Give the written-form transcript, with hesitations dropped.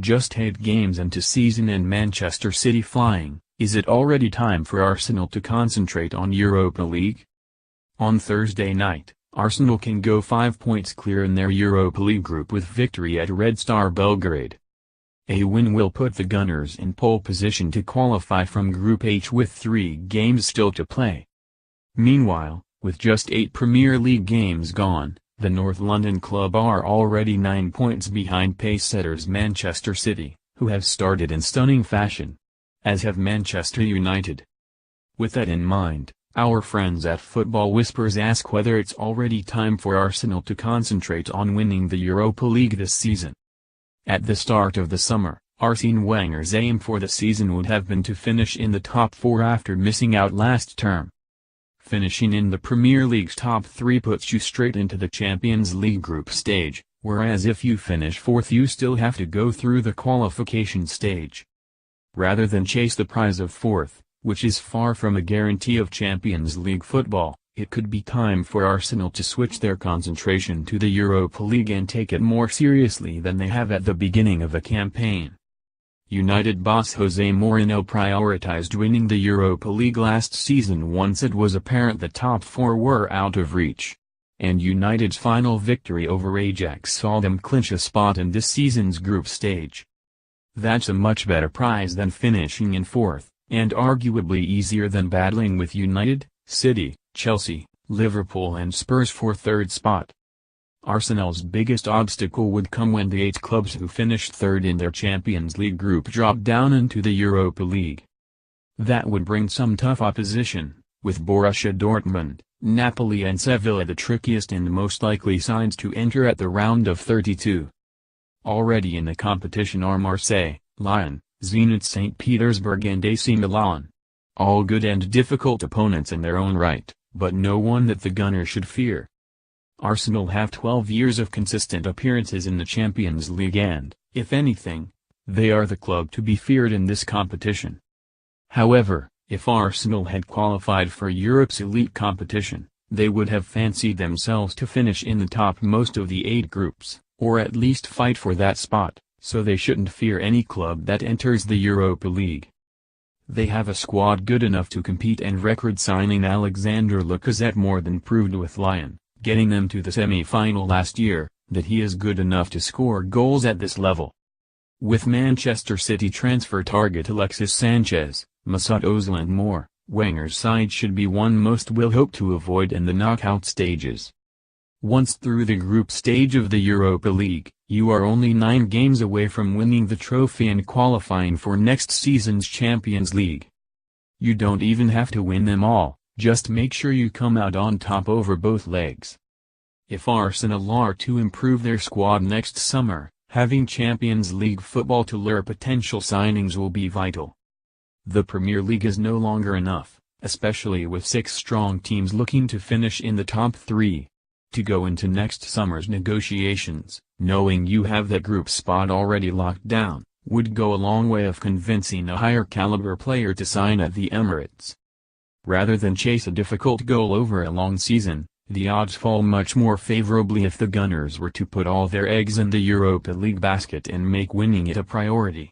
Just 8 games into season and Manchester City flying, is it already time for Arsenal to concentrate on Europa League? On Thursday night, Arsenal can go 5 points clear in their Europa League group with victory at Red Star Belgrade. A win will put the Gunners in pole position to qualify from Group H with 3 games still to play. Meanwhile, with just 8 Premier League games gone, the North London club are already 9 points behind pacesetters Manchester City, who have started in stunning fashion. As have Manchester United. With that in mind, our friends at Football Whispers ask whether it's already time for Arsenal to concentrate on winning the Europa League this season. At the start of the summer, Arsene Wenger's aim for the season would have been to finish in the top 4 after missing out last term. Finishing in the Premier League's top 3 puts you straight into the Champions League group stage, whereas if you finish 4th you still have to go through the qualification stage. Rather than chase the prize of 4th, which is far from a guarantee of Champions League football, it could be time for Arsenal to switch their concentration to the Europa League and take it more seriously than they have at the beginning of a campaign. United boss Jose Mourinho prioritized winning the Europa League last season once it was apparent the top 4 were out of reach. And United's final victory over Ajax saw them clinch a spot in this season's group stage. That's a much better prize than finishing in 4th, and arguably easier than battling with United, City, Chelsea, Liverpool and Spurs for 3rd spot. Arsenal's biggest obstacle would come when the 8 clubs who finished 3rd in their Champions League group drop down into the Europa League. That would bring some tough opposition, with Borussia Dortmund, Napoli and Sevilla the trickiest and most likely sides to enter at the round of 32. Already in the competition are Marseille, Lyon, Zenit St. Petersburg and AC Milan. All good and difficult opponents in their own right, but no one that the Gunners should fear. Arsenal have 12 years of consistent appearances in the Champions League and, if anything, they are the club to be feared in this competition. However, if Arsenal had qualified for Europe's elite competition, they would have fancied themselves to finish in the top most of the 8 groups, or at least fight for that spot, so they shouldn't fear any club that enters the Europa League. They have a squad good enough to compete and record signing Alexander Lacazette more than proved with Lyon, getting them to the semi-final last year, that he is good enough to score goals at this level. With Manchester City transfer target Alexis Sanchez, Mesut Ozil and more, Wenger's side should be one most will hope to avoid in the knockout stages. Once through the group stage of the Europa League, you are only 9 games away from winning the trophy and qualifying for next season's Champions League. You don't even have to win them all, just make sure you come out on top over both legs. If Arsenal are to improve their squad next summer, having Champions League football to lure potential signings will be vital. The Premier League is no longer enough, especially with 6 strong teams looking to finish in the top 3. To go into next summer's negotiations, knowing you have that group spot already locked down, would go a long way of convincing a higher caliber player to sign at the Emirates. Rather than chase a difficult goal over a long season, the odds fall much more favorably if the Gunners were to put all their eggs in the Europa League basket and make winning it a priority.